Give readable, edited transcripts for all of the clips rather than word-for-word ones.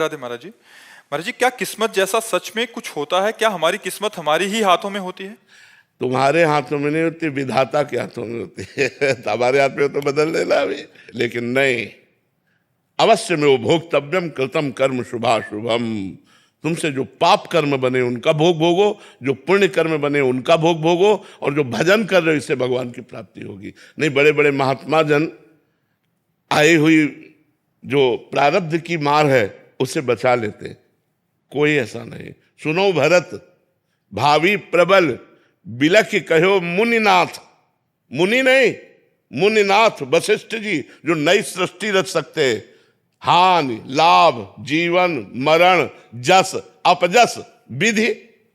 राधे महाराज जी। महाराज जी, क्या किस्मत जैसा सच में कुछ होता है? क्या हमारी किस्मत हमारी ही हाथों में होती है? तुम्हारे हाथों में नहीं होती, विधाता के हाथों में होती है। हमारे हाथ में हो तो बदल देना अभी, लेकिन नहीं। अवश्य में वो भोक्तव्यम कृतम कर्म शुभाशुभम। तुमसे जो पाप कर्म बने उनका भोग भोगो, जो पुण्य कर्म बने उनका भोग भोगो, और जो भजन कर रहे हो इससे भगवान की प्राप्ति होगी। नहीं, बड़े बड़े महात्मा जन आई हुई जो प्रारब्ध की मार है उससे बचा लेते, कोई ऐसा नहीं। सुनो भरत, भावी प्रबल बिलख कहो मुनिनाथ। मुनि नहीं, मुनिनाथ वशिष्ठ जी, जो नई सृष्टि रच सकते। हानि लाभ जीवन मरण जस अपजस विधि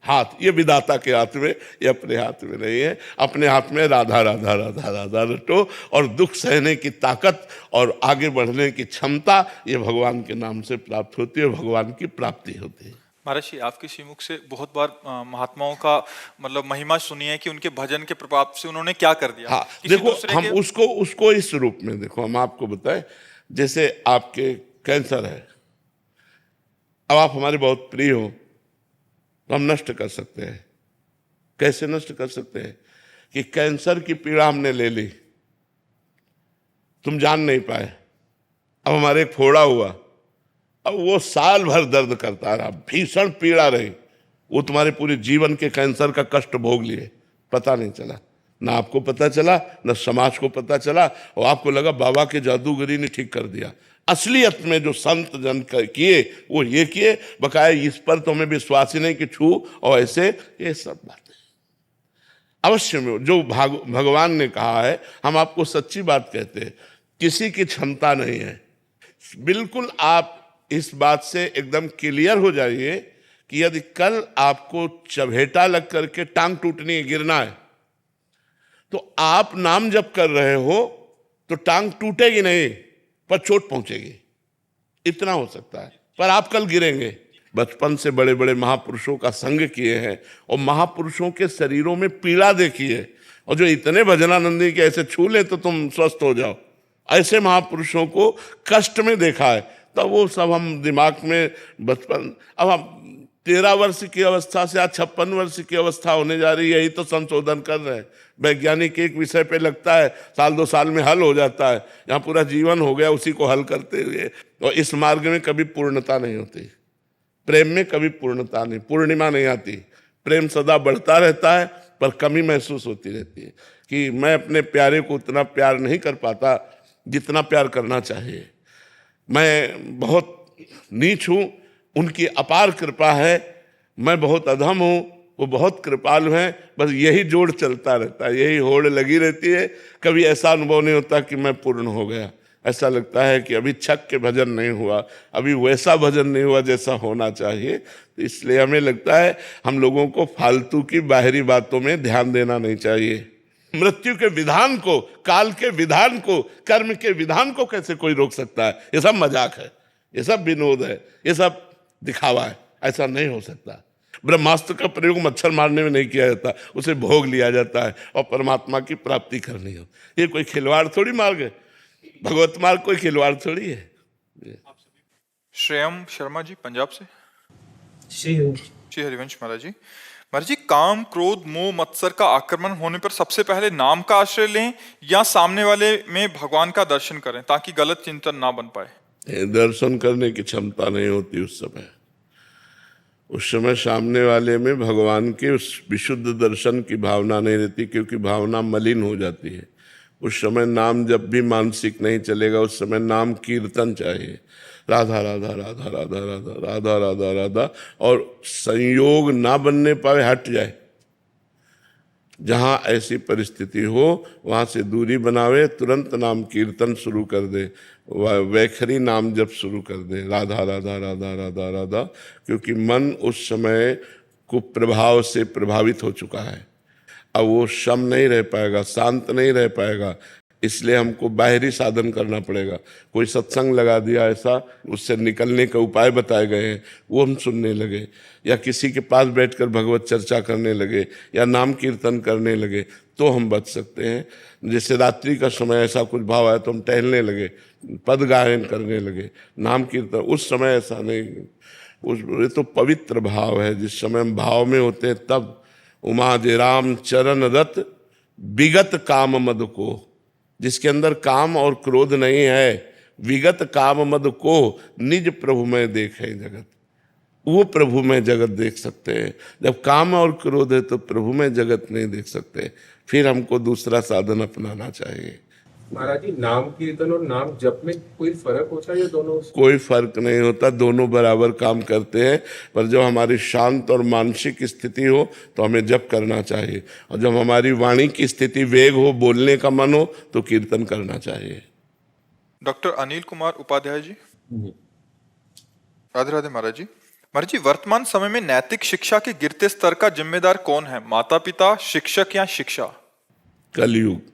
हाथ, ये विधाता के हाथ में, ये अपने हाथ में नहीं है। अपने हाथ में राधा राधा राधा राधा रटो, और दुख सहने की ताकत और आगे बढ़ने की क्षमता ये भगवान के नाम से प्राप्त होती है, भगवान की प्राप्ति होती है। महाराज जी, आपके श्रीमुख से बहुत बार महात्माओं का मतलब महिमा सुनी है कि उनके भजन के प्रभाव से उन्होंने क्या कर दिया। हाँ, देखो हम उसको इस रूप में देखो, हम आपको बताएं, जैसे आपके कैंसर है, अब आप हमारे बहुत प्रिय हो तो हम नष्ट कर सकते हैं। कैसे नष्ट कर सकते हैं? कि कैंसर की पीड़ा हमने ले ली, तुम जान नहीं पाए, अब हमारे एक फोड़ा हुआ, अब वो साल भर दर्द करता रहा, भीषण पीड़ा रही, वो तुम्हारे पूरे जीवन के कैंसर का कष्ट भोग लिए, पता नहीं चला। ना आपको पता चला, ना समाज को पता चला, और आपको लगा बाबा के जादूगरी ने ठीक कर दिया। असलियत में जो संत जन किए वो ये किए, बकाया इस पर तो हमें विश्वास ही नहीं कि छू और ऐसे, ये सब बातें अवश्य में जो भगवान ने कहा है, हम आपको सच्ची बात कहते हैं, किसी की क्षमता नहीं है। बिल्कुल आप इस बात से एकदम क्लियर हो जाइए कि यदि कल आपको चबेटा लग करके टांग टूटनी है, गिरना है, तो आप नाम जप कर रहे हो तो टांग टूटेगी नहीं, पर चोट पहुंचेगी, इतना हो सकता है। पर आप कल गिरेंगे। बचपन से बड़े बड़े महापुरुषों का संग किए हैं और महापुरुषों के शरीरों में पीड़ा देखी है, और जो इतने भजनानंदी के ऐसे छू ले तो तुम स्वस्थ हो जाओ, ऐसे महापुरुषों को कष्ट में देखा है। तब वो सब हम दिमाग में बचपन, अब हम 13 वर्ष की अवस्था से आज 56 वर्ष की अवस्था होने जा रही है, यही तो संशोधन कर रहे हैं। वैज्ञानिक एक विषय पे लगता है साल 2 साल में हल हो जाता है, यहाँ पूरा जीवन हो गया उसी को हल करते हुए। और इस मार्ग में कभी पूर्णता नहीं होती, प्रेम में कभी पूर्णता नहीं, पूर्णिमा नहीं आती। प्रेम सदा बढ़ता रहता है, पर कमी महसूस होती रहती है कि मैं अपने प्यारे को उतना प्यार नहीं कर पाता जितना प्यार करना चाहिए। मैं बहुत नीच हूँ, उनकी अपार कृपा है। मैं बहुत अधम हूँ, वो बहुत कृपालु हैं। बस यही जोड़ चलता रहता है, यही होड़ लगी रहती है। कभी ऐसा अनुभव नहीं होता कि मैं पूर्ण हो गया। ऐसा लगता है कि अभी छक के भजन नहीं हुआ, अभी वैसा भजन नहीं हुआ जैसा होना चाहिए। तो इसलिए हमें लगता है हम लोगों को फालतू की बाहरी बातों में ध्यान देना नहीं चाहिए। मृत्यु के विधान को, काल के विधान को, कर्म के विधान को कैसे कोई रोक सकता है? ये सब मजाक है, ये सब विनोद है, ये सब दिखावा है। ऐसा नहीं हो सकता। ब्रह्मास्त्र का प्रयोग मच्छर मारने में नहीं किया जाता, उसे भोग लिया जाता है और परमात्मा की प्राप्ति करनी हो। ये कोई खिलवाड़ थोड़ी मार्ग है, भगवत मार्ग कोई खिलवाड़ थोड़ी है। श्रेयम शर्मा जी पंजाब से। श्री हरिवंश महाराज जी। महाराज जी, काम क्रोध मोह मत्सर का आक्रमण होने पर सबसे पहले नाम का आश्रय लें या सामने वाले में भगवान का दर्शन करें ताकि गलत चिंतन ना बन पाए? दर्शन करने की क्षमता नहीं होती उस समय सामने वाले में भगवान के उस विशुद्ध दर्शन की भावना नहीं रहती, क्योंकि भावना मलिन हो जाती है। उस समय नाम जब भी मानसिक नहीं चलेगा, उस समय नाम कीर्तन चाहिए, राधा राधा राधा राधा राधा राधा राधा राधा, और संयोग ना बनने पाए हट जाए। जहाँ ऐसी परिस्थिति हो वहाँ से दूरी बनावे, तुरंत नाम कीर्तन शुरू कर दे, वैखरी नाम जप शुरू कर दे, राधा राधा राधा राधा राधा, क्योंकि मन उस समय कुप्रभाव से प्रभावित हो चुका है। अब वो शम नहीं रह पाएगा, शांत नहीं रह पाएगा। इसलिए हमको बाहरी साधन करना पड़ेगा। कोई सत्संग लगा दिया ऐसा, उससे निकलने का उपाय बताए गए हैं, वो हम सुनने लगे, या किसी के पास बैठकर भगवत चर्चा करने लगे, या नाम कीर्तन करने लगे, तो हम बच सकते हैं। जैसे रात्रि का समय ऐसा कुछ भाव आया तो हम टहलने लगे, पद गायन करने लगे, नाम कीर्तन, उस समय ऐसा नहीं। उस ये तो पवित्र भाव है, जिस समय हम भाव में होते हैं तब। उमा जे राम चरण रत विगत काम मद को, जिसके अंदर काम और क्रोध नहीं है, विगत काम मद को निज प्रभु में देखे जगत, वो प्रभु में जगत देख सकते हैं। जब काम और क्रोध है तो प्रभु में जगत नहीं देख सकते, फिर हमको दूसरा साधन अपनाना चाहिए। महाराज जी, नाम कीर्तन और नाम जप में कोई फर्क होता है या दोनों? कोई फर्क नहीं होता, दोनों बराबर काम करते हैं। पर जब हमारी शांत और मानसिक स्थिति हो तो हमें जप करना चाहिए, और जब हमारी वाणी की स्थिति वेग हो, बोलने का मन हो, तो कीर्तन करना चाहिए। डॉक्टर अनिल कुमार उपाध्याय जी। राधे राधे महाराज जी। महाराज जी, वर्तमान समय में नैतिक शिक्षा के गिरते स्तर का जिम्मेदार कौन है, माता पिता, शिक्षक या शिक्षा? कलयुग।